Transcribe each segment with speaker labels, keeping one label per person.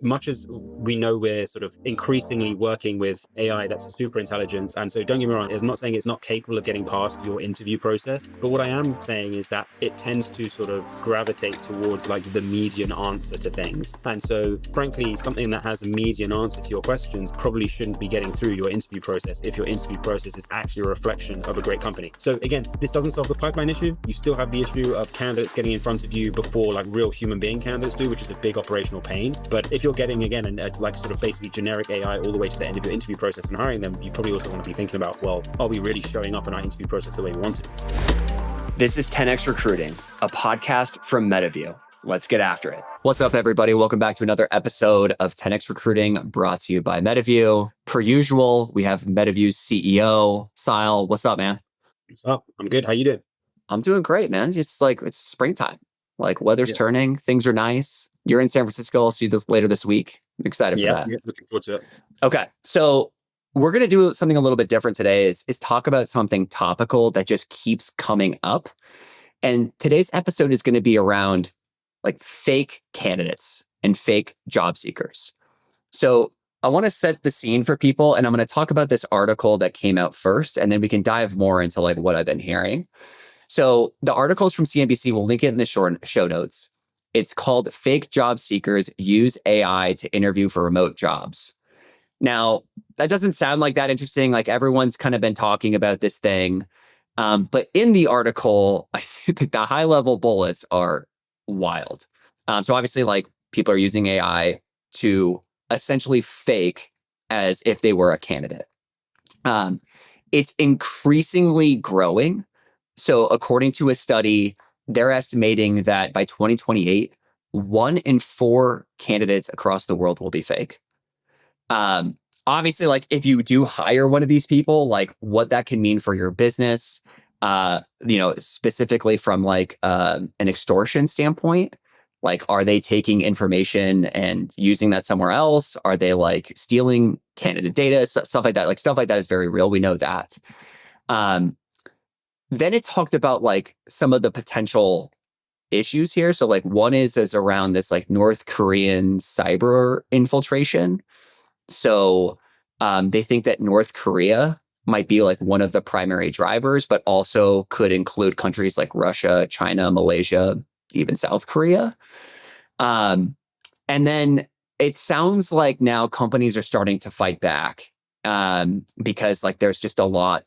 Speaker 1: Much as we know we're sort of increasingly working with AI that's super intelligent, and so don't get me wrong, I'm not saying it's not capable of getting past your interview process, but what I am saying is that it tends to sort of gravitate towards like the median answer to things. And so frankly, something that has a median answer to your questions probably shouldn't be getting through your interview process if your interview process is actually a reflection of a great company. So again, this doesn't solve the pipeline issue. You still have the issue of candidates getting in front of you before like real human being candidates do, which is a big operational pain. But if you're getting, again, like sort of basically generic AI all the way to the end of your interview process and hiring them, you probably also want to be thinking about, well, are we really showing up in our interview process the way we want to?
Speaker 2: This is 10X Recruiting, a podcast from Metaview. Let's get after it. What's up, everybody? Welcome back to another episode of 10X Recruiting, brought to you by Metaview. Per usual, we have Metaview's CEO, Siadhal. What's up, man?
Speaker 1: What's up? I'm good. How you doing?
Speaker 2: I'm doing great, man. It's springtime. Like weather's turning, things are nice. You're in San Francisco. I'll see you later this week. I'm excited for that.
Speaker 1: Yeah, looking forward to it.
Speaker 2: Okay, so we're going to do something a little bit different today is talk about something topical that just keeps coming up. And today's episode is going to be around like fake candidates and fake job seekers. So I want to set the scene for people, and I'm going to talk about this article that came out first, and then we can dive more into like what I've been hearing. So the article is from CNBC. We'll link it in the show notes. It's called Fake Job Seekers Use AI to Interview for Remote Jobs. Now, that doesn't sound like that interesting. Like everyone's kind of been talking about this thing. But in the article, I think the high level bullets are wild. So obviously, like people are using AI to essentially fake as if they were a candidate. It's increasingly growing. So according to a study, they're estimating that by 2028, 1 in 4 candidates across the world will be fake. Obviously, like if you do hire one of these people, like what that can mean for your business, specifically from like an extortion standpoint, like are they taking information and using that somewhere else? Are they like stealing candidate data? Stuff like that. Like stuff like that is very real. We know that. Then it talked about like some of the potential issues here. So like one is around this like North Korean cyber infiltration. So they think that North Korea might be like one of the primary drivers, but also could include countries like Russia, China, Malaysia, even South Korea. And then it sounds like now companies are starting to fight back because like there's just a lot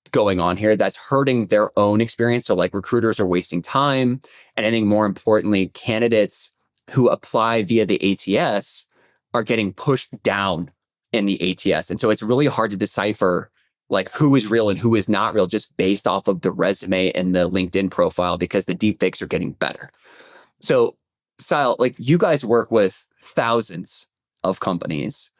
Speaker 2: going on here that's hurting their own experience. So like recruiters are wasting time. And I think more importantly, candidates who apply via the ATS are getting pushed down in the ATS. And so it's really hard to decipher like who is real and who is not real just based off of the resume and the LinkedIn profile because the deepfakes are getting better. So Siadhal, like you guys work with thousands of companies.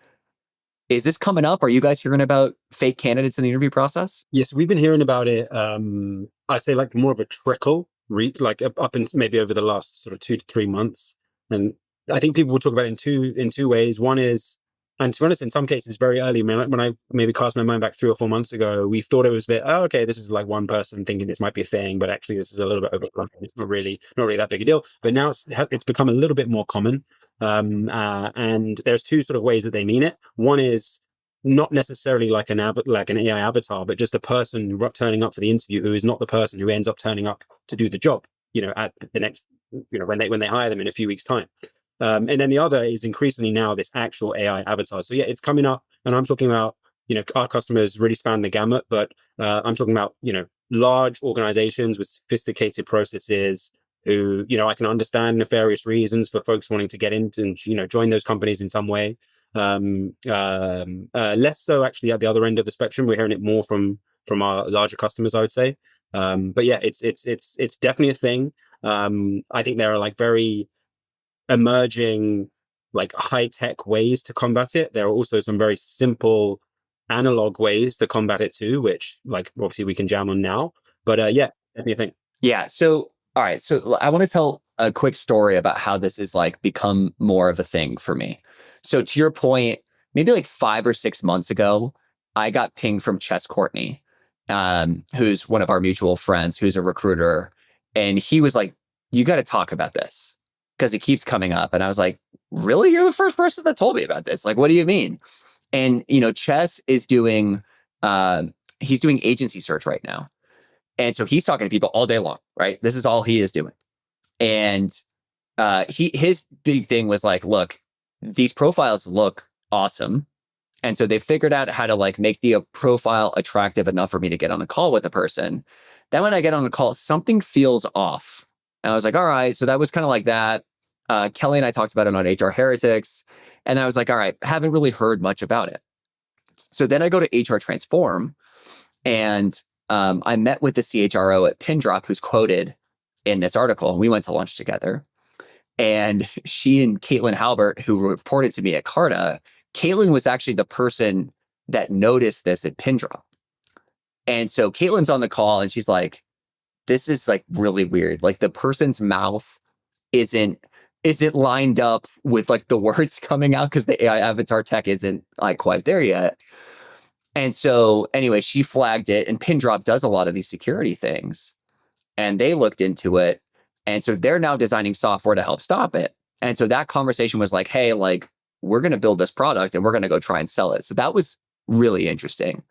Speaker 2: Is this coming up? Are you guys hearing about fake candidates in the interview process?
Speaker 1: Yes, we've been hearing about it. I'd say like more of a trickle, like up in maybe over the last sort of 2 to 3 months. And I think people will talk about it in two ways. One is, and to be honest, in some cases, very early, when I maybe cast my mind back 3 or 4 months ago, we thought it was that, oh, okay, this is like one person thinking this might be a thing, but actually this is a little bit overblown. It's not really that big a deal. But now it's become a little bit more common. And there's 2 sort of ways that they mean it. One is not necessarily like an AI avatar, but just a person turning up for the interview who is not the person who ends up turning up to do the job, at the next, when they hire them in a few weeks' time. And then the other is increasingly now this actual AI avatar. So yeah, it's coming up, and I'm talking about, our customers really span the gamut, but I'm talking about, large organizations with sophisticated processes who, I can understand nefarious reasons for folks wanting to get into and, join those companies in some way. Less so actually at the other end of the spectrum. We're hearing it more from our larger customers, I would say. But yeah, it's definitely a thing. I think there are like very emerging, like high-tech ways to combat it. There are also some very simple analog ways to combat it too, which like obviously we can jam on now. But yeah, definitely a thing.
Speaker 2: Yeah. So all right. So I want to tell a quick story about how this is like become more of a thing for me. So to your point, maybe like 5 or 6 months ago, I got pinged from Chess Courtney, who's one of our mutual friends, who's a recruiter. And he was like, you got to talk about this because it keeps coming up. And I was like, really? You're the first person that told me about this. Like, what do you mean? And, Chess is doing, he's doing agency search right now. And so he's talking to people all day long, right? This is all he is doing. And his big thing was like, look, these profiles look awesome. And so they figured out how to like make the profile attractive enough for me to get on a call with the person. Then when I get on the call, something feels off. And I was like, all right. So that was kind of like that. Kelly and I talked about it on HR Heretics. And I was like, all right, haven't really heard much about it. So then I go to HR Transform, and I met with the CHRO at Pindrop, who's quoted in this article. And we went to lunch together. And she and Caitlin Halbert, who reported to me at Carta, Caitlin was actually the person that noticed this at Pindrop. And so Caitlin's on the call and she's like, this is like really weird. Like the person's mouth isn't lined up with like the words coming out because the AI avatar tech isn't like quite there yet. And so anyway, she flagged it, and Pindrop does a lot of these security things. And they looked into it. And so they're now designing software to help stop it. And so that conversation was like, hey, like, we're going to build this product and we're going to go try and sell it. So that was really interesting.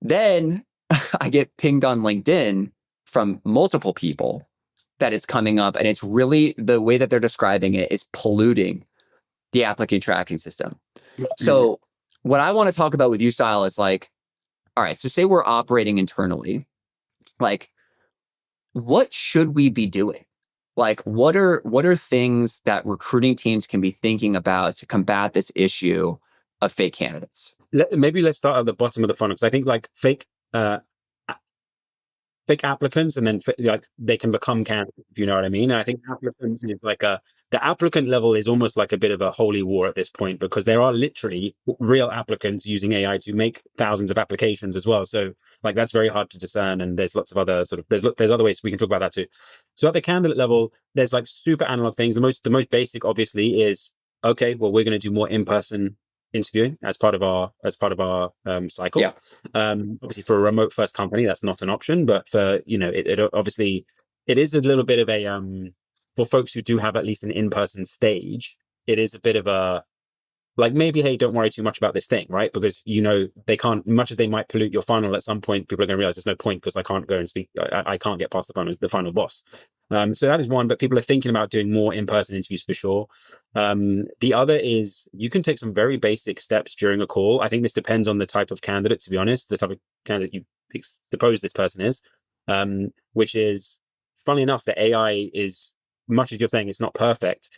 Speaker 2: Then I get pinged on LinkedIn from multiple people that it's coming up, and it's really, the way that they're describing it is polluting the applicant tracking system. So what I want to talk about with you, Siadhal, is like, all right, so say we're operating internally, like, what should we be doing? Like, what are things that recruiting teams can be thinking about to combat this issue of fake candidates?
Speaker 1: Maybe let's start at the bottom of the funnel, because I think like fake applicants, and then like they can become candidates, if you know what I mean. And I think applicants is like the applicant level is almost like a bit of a holy war at this point, because there are literally real applicants using AI to make thousands of applications as well. So like that's very hard to discern, and there's lots of other sort of there's other ways we can talk about that too. So at the candidate level, there's like super analog things. The most basic, obviously, is okay, well, we're going to do more in-person interviewing as part of our cycle.
Speaker 2: Yeah.
Speaker 1: Obviously for a remote first company, that's not an option, but for, it obviously it is a little bit of a for folks who do have at least an in-person stage, it is a bit of a like, maybe, hey, don't worry too much about this thing, right? Because they can't, much as they might pollute your funnel, at some point people are going to realize there's no point because I can't go and speak, I can't get past the final boss. So that is one, but people are thinking about doing more in-person interviews for sure. The other is you can take some very basic steps during a call. I think this depends on the type of candidate, to be honest, the type of candidate you suppose this person is, which is, funnily enough, the AI is, much as you're saying it's not perfect,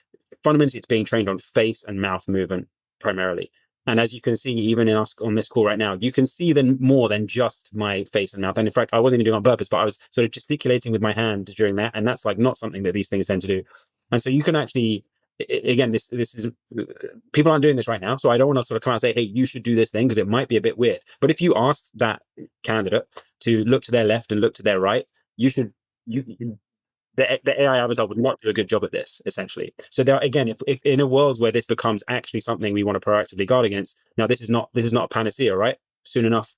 Speaker 1: fundamentally it's being trained on face and mouth movement primarily. And as you can see, even in us on this call right now, you can see then more than just my face and mouth. And in fact, I wasn't even doing it on purpose, but I was sort of gesticulating with my hand during that. And that's like not something that these things tend to do. And so you can actually, again, this is, people aren't doing this right now. So I don't want to sort of come out and say, hey, you should do this thing, because it might be a bit weird. But if you ask that candidate to look to their left and look to their right, the AI avatar would not do a good job at this, essentially. So there, again, if in a world where this becomes actually something we want to proactively guard against, now this is not a panacea, right? Soon enough,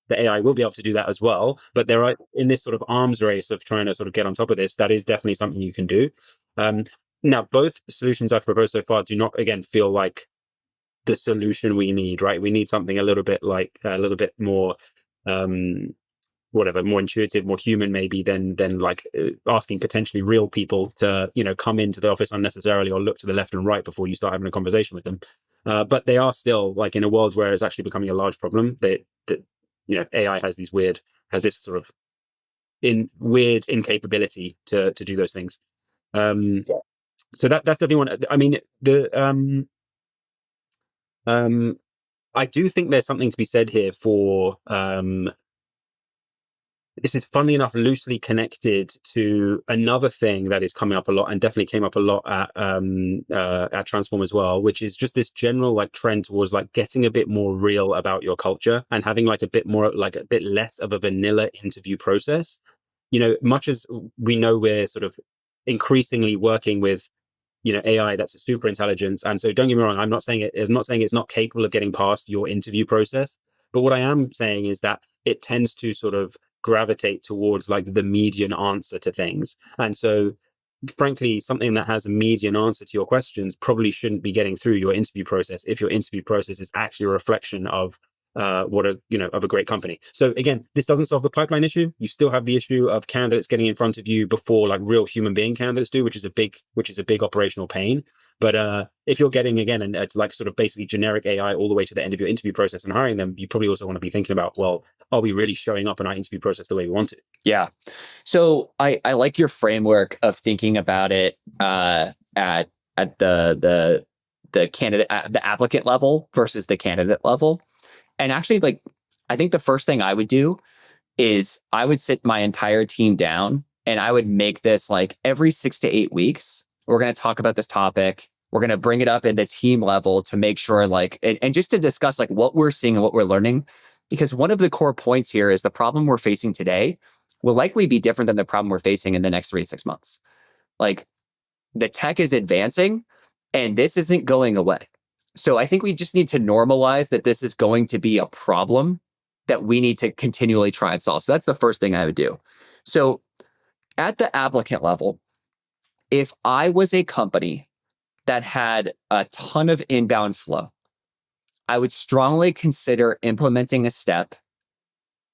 Speaker 1: the AI will be able to do that as well. But there are, in this sort of arms race of trying to sort of get on top of this, that is definitely something you can do. Now, both solutions I've proposed so far do not, again, feel like the solution we need, right? We need something a little bit more more intuitive, more human maybe than like asking potentially real people to come into the office unnecessarily or look to the left and right before you start having a conversation with them. But they are still, like, in a world where it's actually becoming a large problem, that AI has this sort of weird incapability to do those things. So that's definitely one. I mean, I do think there's something to be said here for this is, funnily enough, loosely connected to another thing that is coming up a lot, and definitely came up a lot at Transform as well, which is just this general like trend towards like getting a bit more real about your culture and having like a bit less of a vanilla interview process. Much as we know we're sort of increasingly working with AI that's a super intelligence, and so don't get me wrong, I'm not saying it's not capable of getting past your interview process, but what I am saying is that it tends to sort of gravitate towards like the median answer to things. And so frankly, something that has a median answer to your questions probably shouldn't be getting through your interview process if your interview process is actually a reflection of what a of a great company. So again, this doesn't solve the pipeline issue. You still have the issue of candidates getting in front of you before like real human being candidates do, which is a big operational pain. But if you're getting again like sort of basically generic AI all the way to the end of your interview process and hiring them, you probably also want to be thinking about, well, are we really showing up in our interview process the way we want to?
Speaker 2: Yeah. So I like your framework of thinking about it at the candidate the applicant level versus the candidate level. And actually, like, I think the first thing I would do is I would sit my entire team down and I would make this like every 6 to 8 weeks, we're going to talk about this topic. We're going to bring it up in the team level to make sure like, and just to discuss like what we're seeing and what we're learning. Because one of the core points here is the problem we're facing today will likely be different than the problem we're facing in the next 3 to 6 months. Like the tech is advancing and this isn't going away. So I think we just need to normalize that this is going to be a problem that we need to continually try and solve. So that's the first thing I would do. So at the applicant level, if I was a company that had a ton of inbound flow, I would strongly consider implementing a step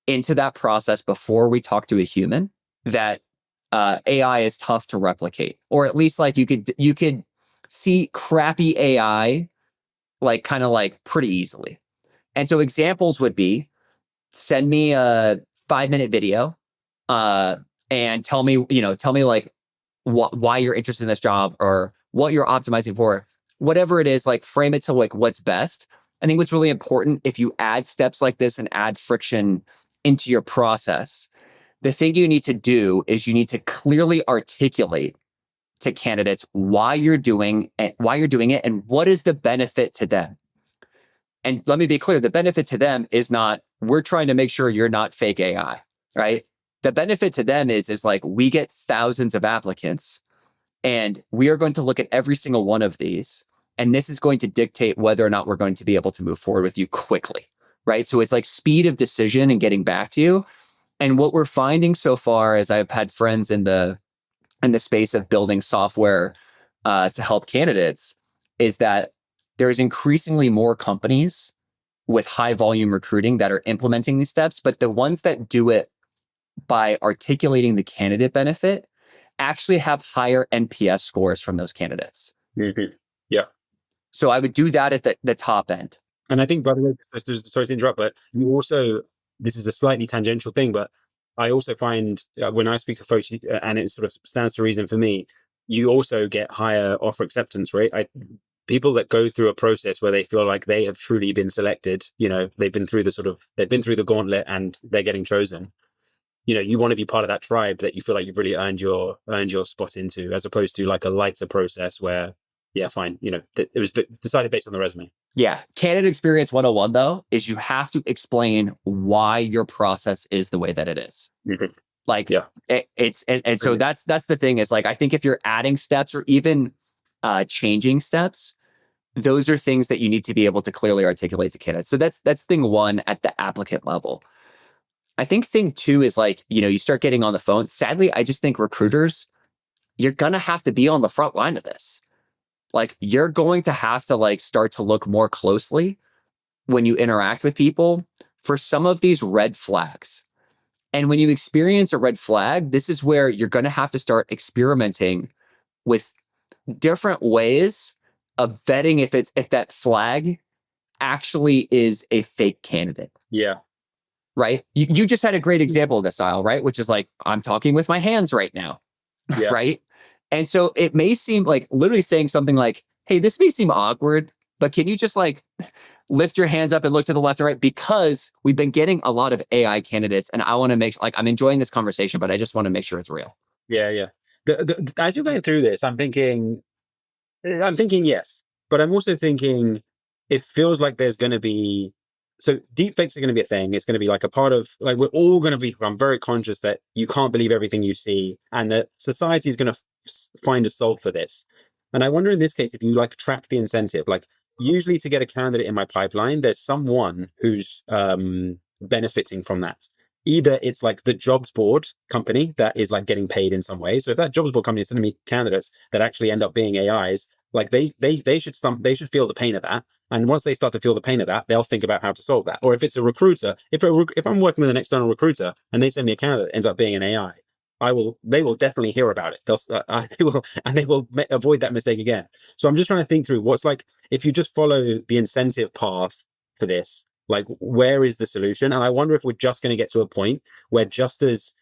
Speaker 2: into that process before we talk to a human that AI is tough to replicate, or at least like you could see crappy AI like kind of like pretty easily. And so examples would be send me a 5-minute video and tell me like why you're interested in this job or what you're optimizing for, whatever it is, like frame it to like what's best. I think what's really important if you add steps like this and add friction into your process, the thing you need to do is you need to clearly articulate to candidates why you're doing it and what is the benefit to them. And let me be clear, the benefit to them is not, we're trying to make sure you're not fake AI, right? The benefit to them is like, we get thousands of applicants and we are going to look at every single one of these. And this is going to dictate whether or not we're going to be able to move forward with you quickly, right? So it's like speed of decision and getting back to you. And what we're finding so far is I've had friends in the space of building software to help candidates is that there's increasingly more companies with high volume recruiting that are implementing these steps, but the ones that do it by articulating the candidate benefit actually have higher NPS scores from those candidates.
Speaker 1: Mm-hmm. Yeah.
Speaker 2: So I would do that at the top end.
Speaker 1: And I think, by the way, sorry to interrupt, but you also, this is a slightly tangential thing, but I also find when I speak to folks, and it sort of stands to reason for me, you also get higher offer acceptance rate. People that go through a process where they feel like they have truly been selected, they've been through the gauntlet and they're getting chosen. You want to be part of that tribe that you feel like you've really earned your spot into, as opposed to like a lighter process where, yeah, fine, it was decided based on the resume. Yeah.
Speaker 2: Candidate experience 101 though, is you have to explain why your process is the way that it is.
Speaker 1: Mm-hmm.
Speaker 2: Like, yeah, so that's the thing is like, I think if you're adding steps or even changing steps, those are things that you need to be able to clearly articulate to candidates. So that's thing one at the applicant level. I think thing two is like, you start getting on the phone. Sadly, I just think recruiters, you're going to have to be on the front line of this. Like you're going to have to like start to look more closely when you interact with people for some of these red flags. And when you experience a red flag, this is where you're going to have to start experimenting with different ways of vetting if that flag actually is a fake candidate.
Speaker 1: Yeah.
Speaker 2: Right? You just had a great example of this, Siadhal, right? Which is like, I'm talking with my hands right now. Yeah. Right? And so it may seem like literally saying something like, hey, this may seem awkward, but can you just like lift your hands up and look to the left or right? Because we've been getting a lot of AI candidates and I want to make like, I'm enjoying this conversation, but I just want to make sure it's real.
Speaker 1: Yeah. Yeah. As you're going through this, I'm thinking yes, but I'm also thinking it feels like there's going to be, so deepfakes are going to be a thing. It's going to be like a part of, like, we're all going to become very conscious that you can't believe everything you see and that society is going to find a solve for this. And I wonder in this case, if you like track the incentive, like usually to get a candidate in my pipeline, there's someone who's benefiting from that. either it's like the jobs board company that is like getting paid in some way. So if that jobs board company is sending me candidates that actually end up being AIs, like they should feel the pain of that. And once they start to feel the pain of that, they'll think about how to solve that. Or if it's a recruiter, if I'm working with an external recruiter and they send me a candidate that ends up being an AI, they will definitely hear about it. They will avoid that mistake again. So I'm just trying to think through what's like, if you just follow the incentive path for this, like where is the solution? And I wonder if we're just going to get to a point where, just as,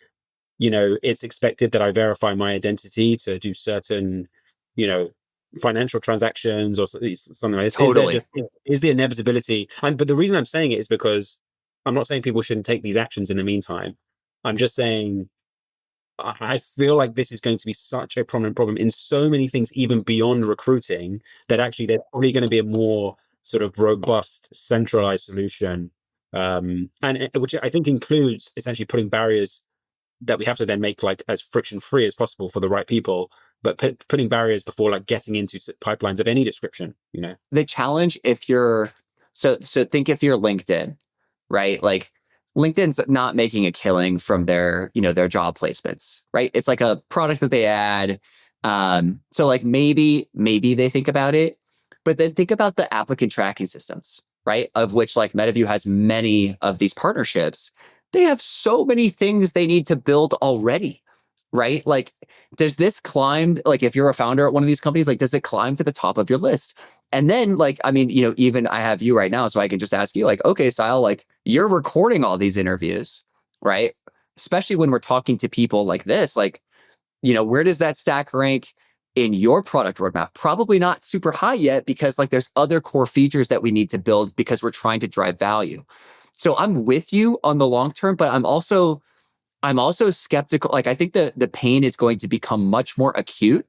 Speaker 1: it's expected that I verify my identity to do certain, you know, financial transactions or something like this.
Speaker 2: Totally.
Speaker 1: Is the inevitability? But the reason I'm saying it is because I'm not saying people shouldn't take these actions in the meantime. I'm just saying I feel like this is going to be such a prominent problem in so many things, even beyond recruiting, that actually there's probably going to be a more sort of robust, centralized solution, which I think includes essentially putting barriers that we have to then make like as friction free as possible for the right people, but putting barriers before like getting into pipelines of any description.
Speaker 2: The challenge, if you're so think if you're LinkedIn, right? Like LinkedIn's not making a killing from their job placements, right? It's like a product that they add. So like maybe they think about it, but then think about the applicant tracking systems, right? Of which like Metaview has many of these partnerships. They have so many things they need to build already, right? Like, does this climb, like if you're a founder at one of these companies, like does it climb to the top of your list? And then like, I mean, even I have you right now, so I can just ask you like, okay, Siadhal, like you're recording all these interviews, right? Especially when we're talking to people like this, like, where does that stack rank in your product roadmap? Probably not super high yet, because like there's other core features that we need to build because we're trying to drive value. So I'm with you on the long term, but I'm also skeptical. Like I think the pain is going to become much more acute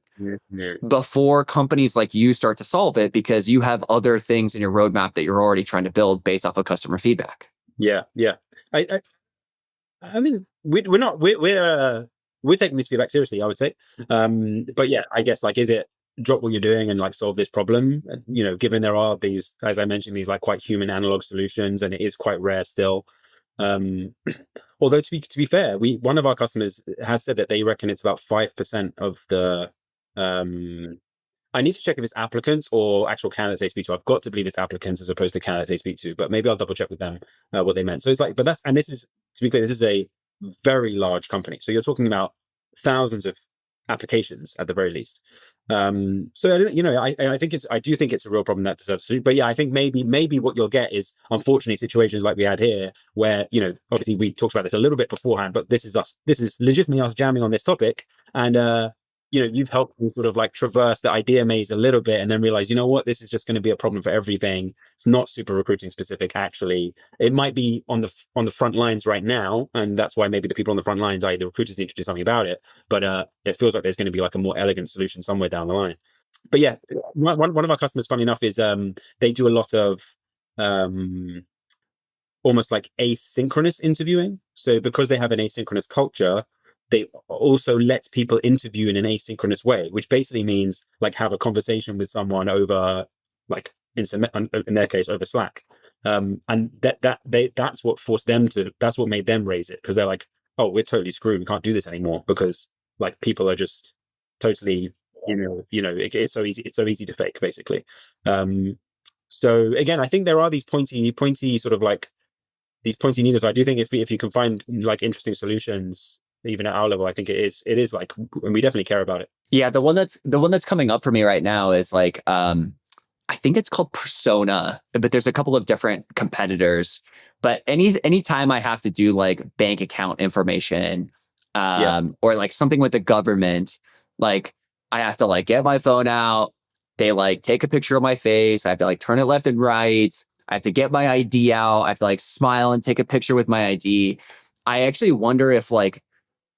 Speaker 2: before companies like you start to solve it, because you have other things in your roadmap that you're already trying to build based off of customer feedback.
Speaker 1: Yeah, yeah. I mean, we're taking this feedback seriously, I would say. But yeah, I guess like, is it drop what you're doing and like solve this problem? Given there are these, as I mentioned, these like quite human analog solutions, and it is quite rare still. Um, Although to be fair, one of our customers has said that they reckon it's about 5% of the. I need to check if it's applicants or actual candidates they speak to. I've got to believe it's applicants as opposed to candidates they speak to, but maybe I'll double check with them what they meant. So it's like, this is, to be clear, this is a very large company. So you're talking about thousands of applications at the very least. So I don't, I do think it's a real problem that deserves to. But yeah, I think maybe what you'll get is, unfortunately, situations like we had here, where obviously we talked about this a little bit beforehand, but this is legitimately us jamming on this topic, and you've helped me sort of like traverse the idea maze a little bit, and then realize, what, this is just going to be a problem for everything. It's not super recruiting specific. Actually, it might be on the front lines right now, and that's why maybe the people on the front lines, i.e. the recruiters, need to do something about it. But it feels like there's going to be like a more elegant solution somewhere down the line. But yeah, one of our customers, funny enough, is they do a lot of almost like asynchronous interviewing. So because they have an asynchronous culture, they also let people interview in an asynchronous way, which basically means like have a conversation with someone over, like in their case, over Slack. And that's what forced them to, that's what made them raise it, because they're like, oh, we're totally screwed. We can't do this anymore, because like people are just totally, it's so easy to fake, basically. So again, I think there are these pointy sort of like these pointy needles. I do think if you can find like interesting solutions, even at our level, I think it is like, and we definitely care about it.
Speaker 2: Yeah, the one that's coming up for me right now is like I think it's called Persona, but there's a couple of different competitors. But anytime I have to do like bank account information, or like something with the government, like I have to like get my phone out. They like take a picture of my face. I have to like turn it left and right. I have to get my ID out. I have to like smile and take a picture with my ID. I actually wonder if like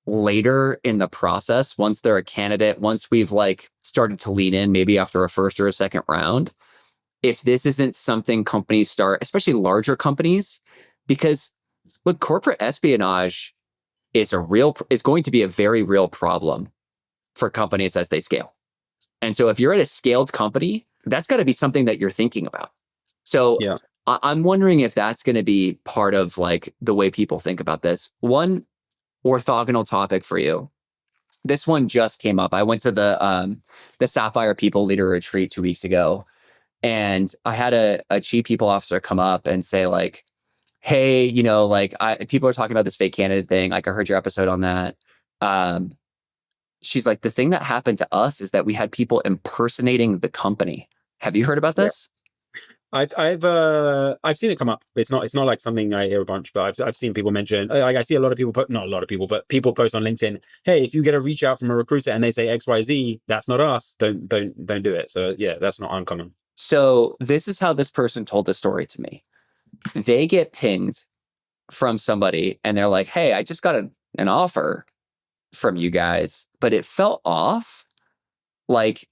Speaker 2: later in the process, once they're a candidate, once we've like started to lean in, maybe after a first or a second round, if this isn't something companies start, especially larger companies, because look, corporate espionage is going to be a very real problem for companies as they scale. And so if you're at a scaled company, that's got to be something that you're thinking about. So
Speaker 1: yeah.
Speaker 2: I'm wondering if that's going to be part of like the way people think about this. One orthogonal topic for you. This one just came up. I went to the Sapphire People Leader Retreat 2 weeks ago, and I had a chief people officer come up and say like, "Hey, like people are talking about this fake candidate thing. Like I heard your episode on that." Um, she's like, "The thing that happened to us is that we had people impersonating the company. Have you heard about
Speaker 1: Yeah.
Speaker 2: this?"
Speaker 1: I've seen it come up. It's not like something I hear a bunch, but I've seen people mention. I see a lot of people put, not a lot of people, but people post on LinkedIn. Hey, if you get a reach out from a recruiter and they say XYZ, that's not us. Don't do it. So yeah, that's not uncommon.
Speaker 2: So this is how this person told the story to me. They get pinged from somebody and they're like, "Hey, I just got an offer from you guys, but it felt off. Like,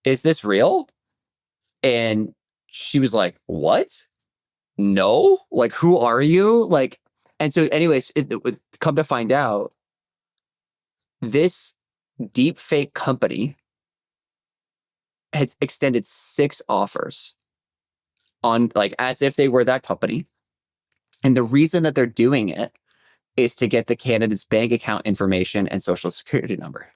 Speaker 2: is this real?" And she was like, "What? No? Like, who are you?" Like, and so, anyways, come to find out, this deep fake company had extended 6 offers on, like, as if they were that company. And the reason that they're doing it is to get the candidate's bank account information and social security number.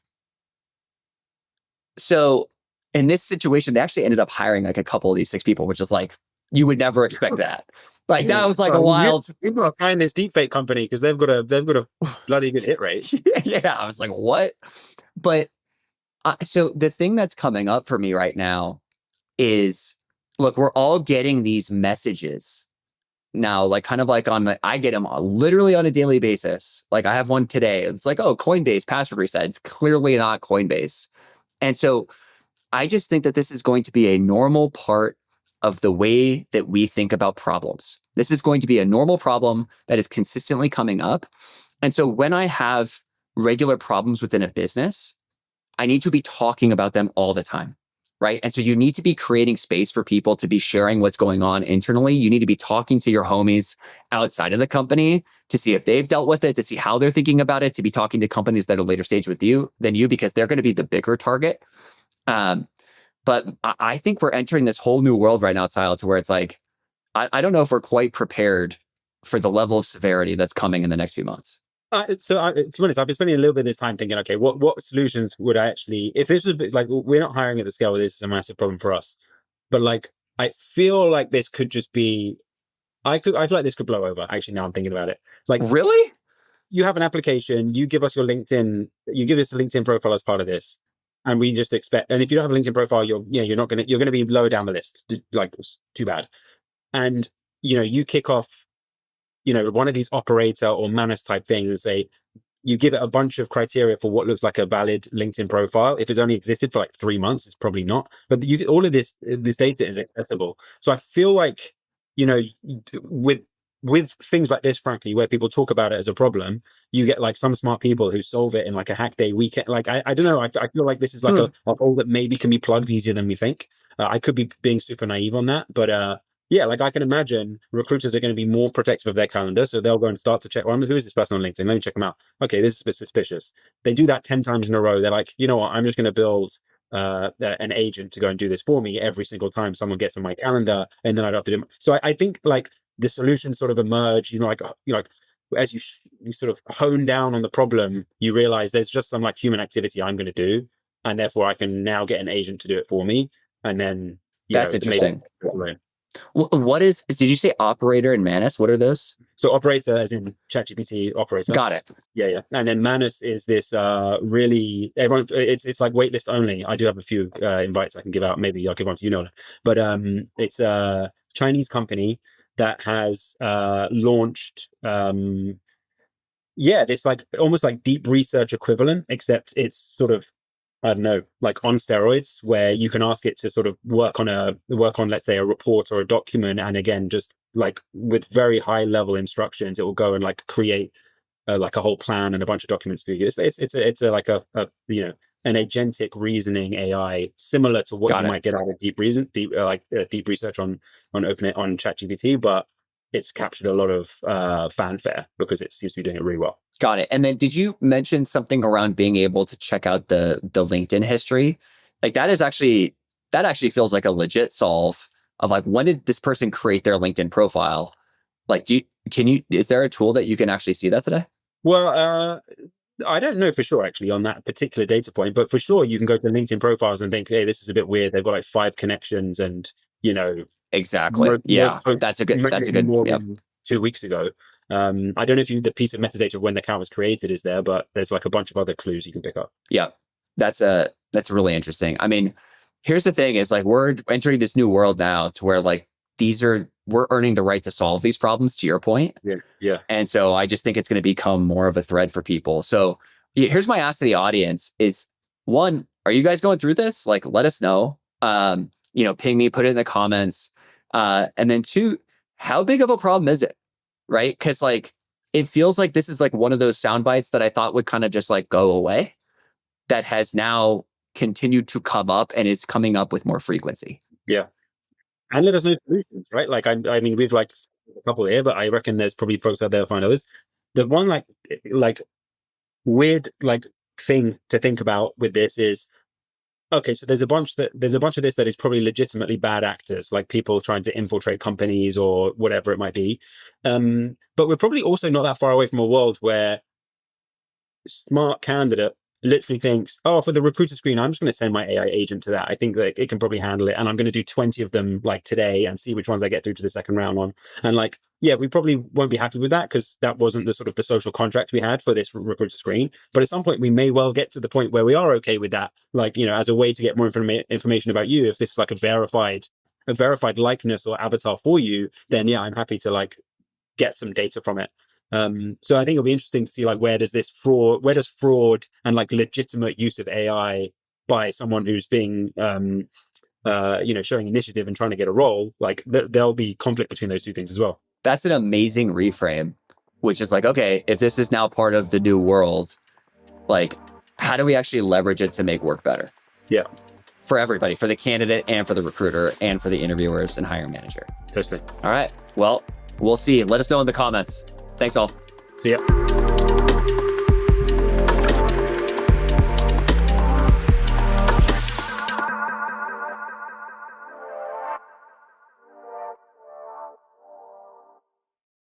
Speaker 2: So in this situation, they actually ended up hiring like a couple of these 6 people, which is like, you would never expect that. Like that was like a wild.
Speaker 1: People are buying this deepfake company because they've got a bloody good hit rate.
Speaker 2: Yeah, I was like, what? But so the thing that's coming up for me right now is, look, we're all getting these messages now, like kind of like I get them literally on a daily basis. Like I have one today. It's like, oh, Coinbase password reset. It's clearly not Coinbase. And so I just think that this is going to be a normal part of the way that we think about problems. This is going to be a normal problem that is consistently coming up. And so when I have regular problems within a business, I need to be talking about them all the time, right? And so you need to be creating space for people to be sharing what's going on internally. You need to be talking to your homies outside of the company to see if they've dealt with it, to see how they're thinking about it, to be talking to companies that are later stage with you than you, because they're going to be the bigger target. But I think we're entering this whole new world right now, Siadhal, to where it's like, I don't know if we're quite prepared for the level of severity that's coming in the next few months.
Speaker 1: To be honest, I've been spending a little bit of this time thinking, okay, what solutions would I actually, if this was like, we're not hiring at the scale where this is a massive problem for us, but like, I feel like this could just be, I feel like this could blow over. Actually, now I'm thinking about it. Like,
Speaker 2: really?
Speaker 1: You have an application, you give us your LinkedIn, you give us a LinkedIn profile as part of this. And we just expect, and if you don't have a LinkedIn profile, you're going to be lower down the list. Like, it's too bad. And, you kick off, one of these operator or Manus type things and say, you give it a bunch of criteria for what looks like a valid LinkedIn profile. If it's only existed for like 3 months, it's probably not. But all of this data is accessible. So I feel like, with things like this, frankly, where people talk about it as a problem, you get like some smart people who solve it in like a hack day weekend. Like I don't know. I feel like this is like a hole that maybe can be plugged easier than we think. I could be being super naive on that, but yeah, like I can imagine recruiters are going to be more protective of their calendar, so they'll go and start to check. Well, who is this person on LinkedIn? Let me check them out. Okay, this is a bit suspicious. They do that 10 times in a row. They're like, you know what? I'm just going to build an agent to go and do this for me every single time someone gets on my calendar, and then I don't have to do. So I think like the solutions sort of emerge. Like as you sort of hone down on the problem, you realize there's just some like human activity I'm going to do, and therefore I can now get an agent to do it for me, and then
Speaker 2: that's interesting. Did you say operator and Manus? What are those?
Speaker 1: So operator as in ChatGPT operator.
Speaker 2: Got it.
Speaker 1: Yeah. And then Manus is this really, everyone, it's like waitlist only. I do have a few invites I can give out. Maybe I'll give one to you, Nolan. But it's a Chinese company that has launched this like almost like deep research equivalent, except it's sort of, I don't know, like on steroids, where you can ask it to sort of work on let's say a report or a document, and again, just like with very high level instructions, it will go and like create like a whole plan and a bunch of documents for you. It's like a an agentic reasoning AI, similar to what you might get out of deep research on ChatGPT, but it's captured a lot of fanfare because it seems to be doing it really well.
Speaker 2: Got it. And then did you mention something around being able to check out the LinkedIn history? Like that actually feels like a legit solve of like, when did this person create their LinkedIn profile? Like, is there a tool that you can actually see that today?
Speaker 1: Well, I don't know for sure actually on that particular data point, but for sure you can go to LinkedIn profiles and think, hey, this is a bit weird. They've got like 5 connections and,
Speaker 2: Exactly. Yeah. That's a good,
Speaker 1: more
Speaker 2: yep.
Speaker 1: than 2 weeks ago. I don't know if the piece of metadata of when the account was created is there, but there's like a bunch of other clues you can pick up.
Speaker 2: Yeah. That's really interesting. I mean, here's the thing is like, we're entering this new world now to where like, we're earning the right to solve these problems, to your point.
Speaker 1: Yeah.
Speaker 2: And so I just think it's going to become more of a thread for people. So here's my ask to the audience is, one, are you guys going through this? Like, let us know. Ping me, put it in the comments. And then 2, how big of a problem is it? Right? Because like, it feels like this is like one of those sound bites that I thought would kind of just like go away, that has now continued to come up and is coming up with more frequency.
Speaker 1: Yeah. And let us know solutions, right? Like, I mean, we've like a couple here, but I reckon there's probably folks out there who find others. The one like weird like thing to think about with this is, okay, so there's a bunch of this that is probably legitimately bad actors, like people trying to infiltrate companies or whatever it might be. But we're probably also not that far away from a world where a smart candidate literally thinks, oh, for the recruiter screen, I'm just going to send my AI agent to that. I think that it can probably handle it. And I'm going to do 20 of them like today and see which ones I get through to the second round on. And like, yeah, we probably won't be happy with that because that wasn't the sort of the social contract we had for this recruiter screen. But at some point, we may well get to the point where we are okay with that. Like, as a way to get more information about you, if this is like a verified likeness or avatar for you, then yeah, I'm happy to like get some data from it. So I think it'll be interesting to see like where does fraud and like legitimate use of AI by someone who's being showing initiative and trying to get a role, like there'll be conflict between those two things as well.
Speaker 2: That's an amazing reframe, which is like, okay, if this is now part of the new world, like how do we actually leverage it to make work better?
Speaker 1: Yeah.
Speaker 2: For everybody, for the candidate and for the recruiter and for the interviewers and hiring manager.
Speaker 1: Totally.
Speaker 2: All right. Well, we'll see. Let us know in the comments. Thanks all.
Speaker 1: See ya.